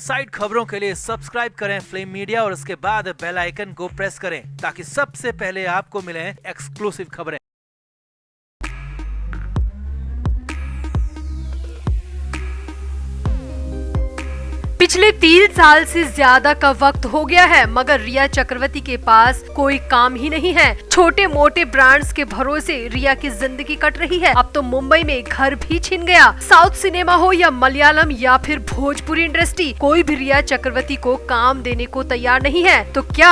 Side खबरों के लिए सब्सक्राइब करें फ्लेम मीडिया और उसके बाद बेल आइकन को प्रेस करें ताकि सबसे पहले आपको मिले एक्सक्लूसिव खबरें। पिछले 3 साल से ज्यादा का वक्त हो गया है मगर रिया चक्रवर्ती के पास कोई काम ही नहीं है। छोटे मोटे ब्रांड्स के भरोसे रिया की जिंदगी कट रही है। अब तो मुंबई में घर भी छिन गया। साउथ सिनेमा हो या मलयालम या फिर भोजपुरी इंडस्ट्री, कोई भी रिया चक्रवर्ती को काम देने को तैयार नहीं है। तो क्या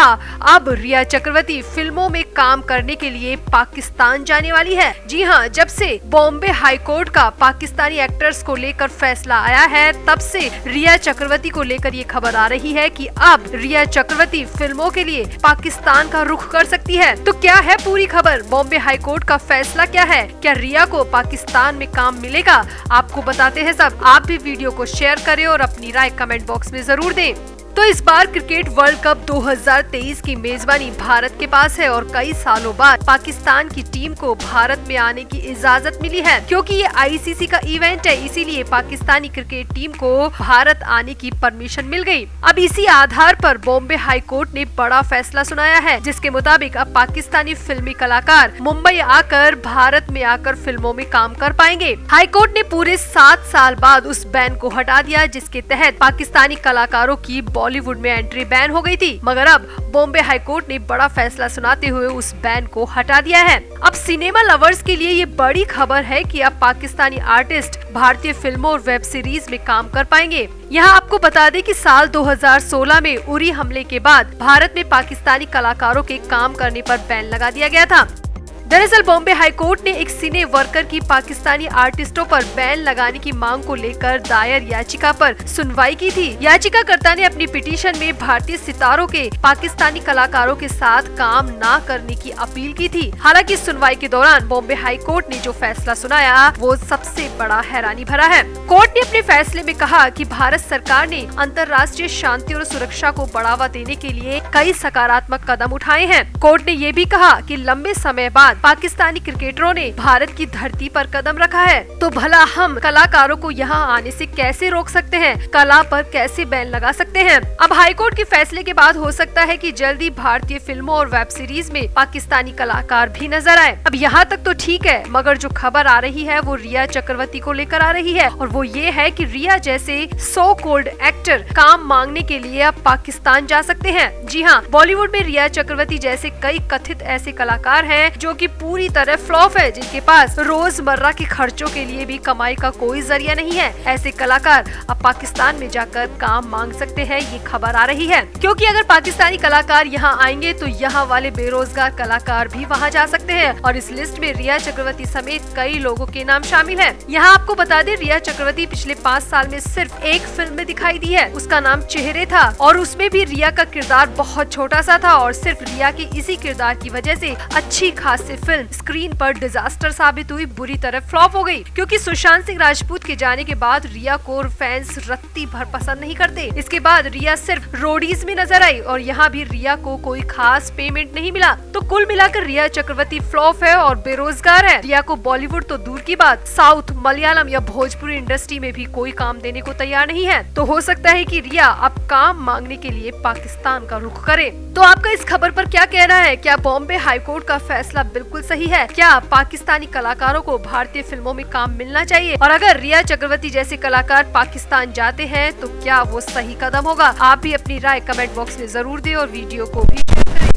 अब रिया चक्रवर्ती फिल्मों में काम करने के लिए पाकिस्तान जाने वाली है? जी हाँ, जब से बॉम्बे हाई कोर्ट का पाकिस्तानी एक्टर्स को लेकर फैसला आया है तब से रिया चक्रवर्ती को लेकर ये खबर आ रही है कि अब रिया चक्रवर्ती फिल्मों के लिए पाकिस्तान का रुख कर सकती है। तो क्या है पूरी खबर? बॉम्बे हाई कोर्ट का फैसला क्या है? क्या रिया को पाकिस्तान में काम मिलेगा? आपको बताते हैं सब। आप भी वीडियो को शेयर करें और अपनी राय कमेंट बॉक्स में जरूर दें। तो इस बार क्रिकेट वर्ल्ड कप 2023 की मेजबानी भारत के पास है और कई सालों बाद पाकिस्तान की टीम को भारत में आने की इजाजत मिली है। क्योंकि ये आईसीसी का इवेंट है, इसीलिए पाकिस्तानी क्रिकेट टीम को भारत आने की परमिशन मिल गई। अब इसी आधार पर बॉम्बे हाई कोर्ट ने बड़ा फैसला सुनाया है, जिसके मुताबिक अब पाकिस्तानी फिल्मी कलाकार मुंबई आकर भारत में आकर फिल्मों में काम कर पाएंगे। हाई कोर्ट ने पूरे 7 साल बाद उस बैन को हटा दिया जिसके तहत पाकिस्तानी कलाकारों की बॉलीवुड में एंट्री बैन हो गई थी। मगर अब बॉम्बे हाई कोर्ट ने बड़ा फैसला सुनाते हुए उस बैन को हटा दिया है। अब सिनेमा लवर्स के लिए ये बड़ी खबर है कि अब पाकिस्तानी आर्टिस्ट भारतीय फिल्मों और वेब सीरीज में काम कर पाएंगे। यहाँ आपको बता दें कि साल 2016 में उरी हमले के बाद भारत में पाकिस्तानी कलाकारों के काम करने पर बैन लगा दिया गया था। दरअसल बॉम्बे हाई कोर्ट ने एक सिने वर्कर की पाकिस्तानी आर्टिस्टों पर बैन लगाने की मांग को लेकर दायर याचिका पर सुनवाई की थी। याचिकाकर्ता ने अपनी पिटीशन में भारतीय सितारों के पाकिस्तानी कलाकारों के साथ काम न करने की अपील की थी। हालांकि सुनवाई के दौरान बॉम्बे हाई कोर्ट ने जो फैसला सुनाया वो सबसे बड़ा हैरानी भरा है। कोर्ट ने अपने फैसले में कहा कि भारत सरकार ने अंतर्राष्ट्रीय शांति और सुरक्षा को बढ़ावा देने के लिए कई सकारात्मक कदम उठाए हैं। कोर्ट ने ये भी कहा कि लंबे समय बाद पाकिस्तानी क्रिकेटरों ने भारत की धरती पर कदम रखा है, तो भला हम कलाकारों को यहाँ आने से कैसे रोक सकते हैं? कला पर कैसे बैन लगा सकते हैं? अब हाईकोर्ट के फैसले के बाद हो सकता है कि जल्दी भारतीय फिल्मों और वेब सीरीज में पाकिस्तानी कलाकार भी नजर आए। अब यहाँ तक तो ठीक है, मगर जो खबर आ रही है वो रिया चक्रवर्ती को लेकर आ रही है और वो ये है कि रिया जैसे सो कोल्ड एक्टर काम मांगने के लिए अब पाकिस्तान जा सकते हैं। जी हाँ, बॉलीवुड में रिया चक्रवर्ती जैसे कई कथित ऐसे कलाकार हैं जो कि पूरी तरह फ्लॉप है, जिनके पास रोजमर्रा के खर्चों के लिए भी कमाई का कोई जरिया नहीं है। ऐसे कलाकार अब पाकिस्तान में जाकर काम मांग सकते हैं, ये खबर आ रही है। क्योंकि अगर पाकिस्तानी कलाकार यहाँ आएंगे तो यहाँ वाले बेरोजगार कलाकार भी वहाँ जा सकते हैं और इस लिस्ट में रिया चक्रवर्ती समेत कई लोगों के नाम शामिल है। यहाँ आपको बता दें, रिया चक्रवर्ती पिछले 5 साल में सिर्फ एक फिल्म में दिखाई दी है, उसका नाम चेहरे था और उसमें भी रिया का किरदार बहुत छोटा सा था और सिर्फ रिया के इसी किरदार की वजह से अच्छी खासी फिल्म स्क्रीन पर डिजास्टर साबित हुई, बुरी तरह फ्लॉप हो गई। क्योंकि सुशांत सिंह राजपूत के जाने के बाद रिया को फैंस रत्ती भर पसंद नहीं करते। इसके बाद रिया सिर्फ रोडीज में नजर आई और यहाँ भी रिया को कोई खास पेमेंट नहीं मिला। तो कुल मिलाकर रिया चक्रवर्ती फ्लॉप है और बेरोजगार है। रिया को बॉलीवुड तो दूर की बात, साउथ, मलयालम या भोजपुरी इंडस्ट्री में भी कोई काम देने को तैयार नहीं है। तो हो सकता है कि रिया अब काम मांगने के लिए पाकिस्तान का रुख करे। तो आपका इस खबर पर क्या कहना है? क्या बॉम्बे हाईकोर्ट का फैसला बिल्कुल सही है? क्या पाकिस्तानी कलाकारों को भारतीय फिल्मों में काम मिलना चाहिए? और अगर रिया चक्रवर्ती जैसे कलाकार पाकिस्तान जाते हैं तो क्या वो सही कदम होगा? आप भी अपनी राय कमेंट बॉक्स में जरूर दें और वीडियो को भी शेयर करें।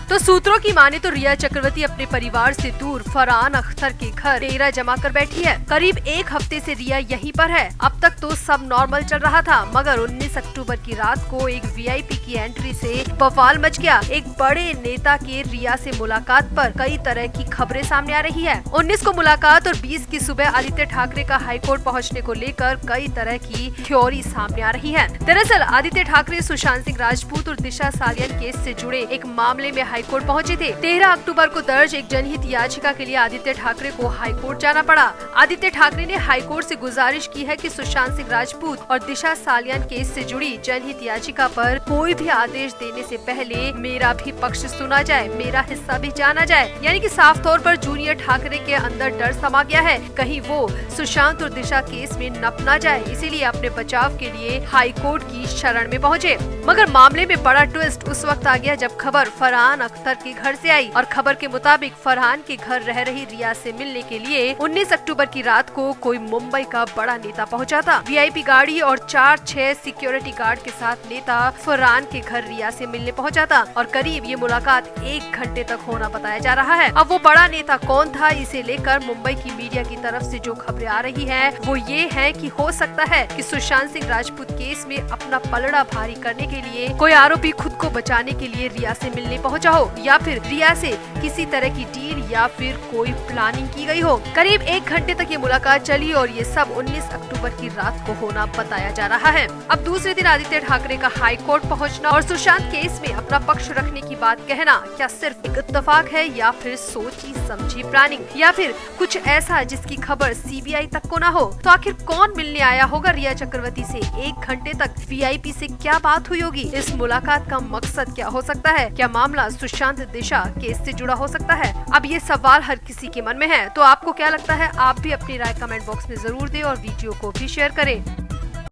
तो सूत्रों की माने तो रिया चक्रवर्ती अपने परिवार से दूर फरहान अख्तर के घर डेरा जमा कर बैठी है। करीब 1 हफ्ते से रिया यहीं पर है। अब तक तो सब नॉर्मल चल रहा था, मगर 19 अक्टूबर की रात को एक वीआईपी की एंट्री से बवाल मच गया। एक बड़े नेता के रिया से मुलाकात पर कई तरह की खबरें सामने आ रही है। 19 को मुलाकात और 20 की सुबह आदित्य ठाकरे का हाईकोर्ट पहुँचने को लेकर कई तरह की थ्योरी सामने आ रही है। दरअसल आदित्य ठाकरे सुशांत सिंह राजपूत और दिशा सालियन केस से जुड़े एक मामले में हाई कोर्ट पहुँचे थे। 13 अक्टूबर को दर्ज एक जनहित याचिका के लिए आदित्य ठाकरे को हाई कोर्ट जाना पड़ा। आदित्य ठाकरे ने हाई कोर्ट से गुजारिश की है कि सुशांत सिंह राजपूत और दिशा सालियान केस से जुड़ी जनहित याचिका पर कोई भी आदेश देने से पहले मेरा भी पक्ष सुना जाए, मेरा हिस्सा भी जाना जाए। यानी कि साफ तौर पर जूनियर ठाकरे के अंदर डर समा गया है, कहीं वो सुशांत और दिशा केस में नप न जाए, इसीलिए अपने बचाव के लिए हाई कोर्ट की शरण में पहुंचे। मगर मामले में बड़ा ट्विस्ट उस वक्त आ गया जब खबर फरहान अख्तर के घर से आई और खबर के मुताबिक फरहान के घर रह रही रिया से मिलने के लिए 19 अक्टूबर की रात को कोई मुंबई का बड़ा नेता पहुंचा था। वीआईपी गाड़ी और 4-6 सिक्योरिटी गार्ड के साथ नेता फरहान के घर रिया से मिलने पहुंचा था और करीब ये मुलाकात 1 घंटे तक होना बताया जा रहा है। अब वो बड़ा नेता कौन था, इसे लेकर मुंबई की मीडिया की तरफ से जो खबरें आ रही है वो ये है कि हो सकता है कि सुशांत सिंह राजपूत केस में अपना पलड़ा भारी करने के लिए कोई आरोपी खुद को बचाने के लिए रिया से मिलने पहुंचा हो, या फिर रिया से किसी तरह की डील या फिर कोई प्लानिंग की गई हो। करीब 1 घंटे तक ये मुलाकात चली और ये सब 19 अक्टूबर की रात को होना बताया जा रहा है। अब दूसरे दिन आदित्य ठाकरे का हाई कोर्ट पहुंचना और सुशांत केस में अपना पक्ष रखने की बात कहना क्या सिर्फ एक इत्तेफाक है या फिर सोची समझी प्लानिंग या फिर कुछ ऐसा जिसकी खबर सीबीआई तक को न हो। तो आखिर कौन मिलने आया होगा रिया चक्रवर्ती से? 1 घंटे तक वीआईपी से क्या बात हुई होगी? इस मुलाकात का मकसद क्या हो सकता है? क्या मामला सुशांत दिशा केस से जुड़ा हो सकता है? अब ये सवाल हर किसी के मन में है, तो आपको क्या लगता है? आप भी अपनी राय कमेंट बॉक्स में जरूर दें और वीडियो को भी शेयर करें।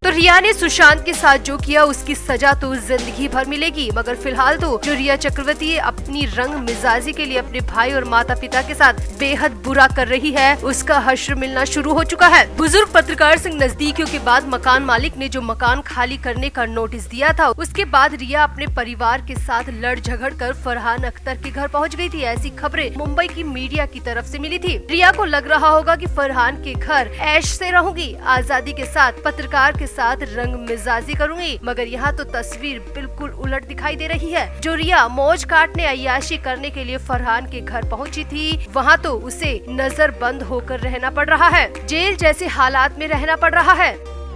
तो रिया ने सुशांत के साथ जो किया उसकी सजा तो जिंदगी भर मिलेगी, मगर फिलहाल तो जो रिया चक्रवर्ती अपनी रंग मिजाजी के लिए अपने भाई और माता पिता के साथ बेहद बुरा कर रही है, उसका हश्र मिलना शुरू हो चुका है। बुजुर्ग पत्रकार से नजदीकियों के बाद मकान मालिक ने जो मकान खाली करने का नोटिस दिया था, उसके बाद रिया अपने परिवार के साथ लड़ झगड़ कर फरहान अख्तर के घर पहुँच गयी थी। ऐसी खबरें मुंबई की मीडिया की तरफ से मिली थी। रिया को लग रहा होगा कि फरहान के घर ऐश से रहूंगी, आजादी के साथ पत्रकार के साथ रंग मिजाजी करूंगी, मगर यहाँ तो तस्वीर बिल्कुल उलट दिखाई दे रही है। जो रिया मौज काटने अय्याशी करने के लिए फरहान के घर पहुंची थी, वहाँ तो उसे नजर बंद होकर रहना पड़ रहा है, जेल जैसे हालात में रहना पड़ रहा है।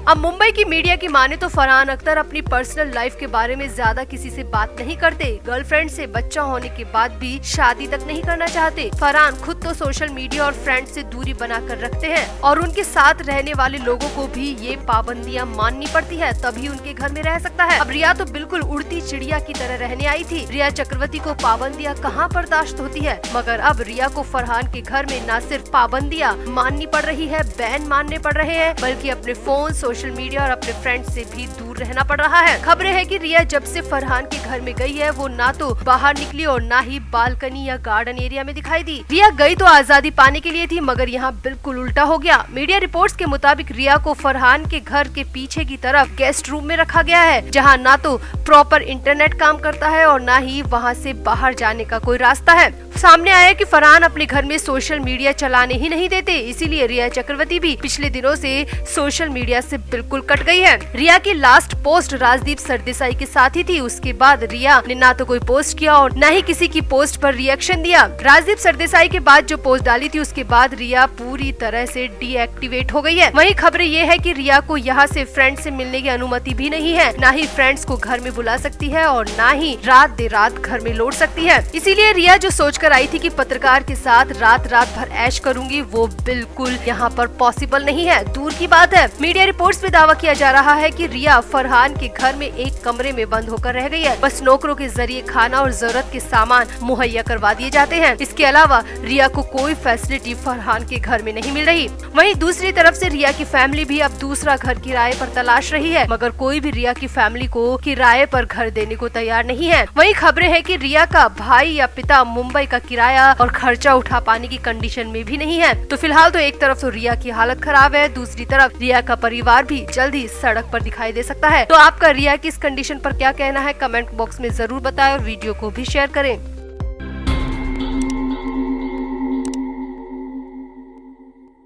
अब मुंबई की मीडिया की माने तो फरहान अख्तर अपनी पर्सनल लाइफ के बारे में ज्यादा किसी से बात नहीं करते। गर्लफ्रेंड से बच्चा होने के बाद भी शादी तक नहीं करना चाहते। फरहान खुद तो सोशल मीडिया और फ्रेंड से दूरी बनाकर रखते हैं और उनके साथ रहने वाले लोगों को भी ये पाबंदियां माननी पड़ती है, तभी उनके घर में रह सकता है। अब रिया तो बिल्कुल उड़ती चिड़िया की तरह रहने आई थी। रिया चक्रवर्ती को पाबंदियां कहाँ बर्दाश्त होती है, मगर अब रिया को फरहान के घर में न सिर्फ पाबंदियां माननी पड़ रही है, बैन मानने पड़ रहे हैं, बल्कि अपने फोन, सोशल मीडिया और अपने फ्रेंड से भी दूर रहना पड़ रहा है। खबरें है कि रिया जब से फरहान के घर में गई है, वो ना तो बाहर निकली और ना ही बालकनी या गार्डन एरिया में दिखाई दी। रिया गई तो आजादी पाने के लिए थी, मगर यहाँ बिल्कुल उल्टा हो गया। मीडिया रिपोर्ट्स के मुताबिक रिया को फरहान के घर के पीछे की तरफ गेस्ट रूम में रखा गया है, जहाँ ना तो प्रॉपर इंटरनेट काम करता है और ना ही वहाँ से बाहर जाने का कोई रास्ता है। सामने आया कि फरहान अपने घर में सोशल मीडिया चलाने ही नहीं देते, इसीलिए रिया चक्रवर्ती भी पिछले दिनों से सोशल मीडिया से बिल्कुल कट गई है। रिया की लास्ट पोस्ट राजदीप सरदेसाई के साथ ही थी। उसके बाद रिया ने ना तो कोई पोस्ट किया और न ही किसी की पोस्ट पर रिएक्शन दिया। राजदीप सरदेसाई के बाद जो पोस्ट डाली थी, उसके बाद रिया पूरी तरह से डीएक्टिवेट हो गई है। वहीं खबरें ये है कि रिया को यहाँ से फ्रेंड से मिलने की अनुमति भी नहीं है, ना ही फ्रेंड्स को घर में बुला सकती है और ना ही रात दे रात घर में लौट सकती है। इसीलिए रिया जो सोचकर आई थी कि पत्रकार के साथ रात भर ऐश करूंगी, वो बिल्कुल यहाँ पर पॉसिबल नहीं है, दूर की बात है। मीडिया रिपोर्ट्स में दावा किया जा रहा है कि रिया फरहान के घर में एक कमरे में बंद होकर रह गई है। बस नौकरों के जरिए खाना और जरूरत के सामान मुहैया करवा दिए जाते हैं। इसके अलावा रिया को कोई फैसिलिटी फरहान के घर में नहीं मिल रही। वहीं दूसरी तरफ से रिया की फैमिली भी अब दूसरा घर किराए पर तलाश रही है, मगर कोई भी रिया की फैमिली को किराए पर घर देने को तैयार नहीं है। वहीं खबरें है कि रिया का भाई या पिता मुंबई का किराया और खर्चा उठा पाने की कंडीशन में भी नहीं है। तो फिलहाल तो एक तरफ तो रिया की हालत खराब है, दूसरी तरफ रिया का परिवार भी जल्द ही सड़क पर दिखाई दे सकता है। तो आपका रिया की इस कंडीशन पर क्या कहना है, कमेंट बॉक्स में जरूर बताएं और वीडियो को भी शेयर करें।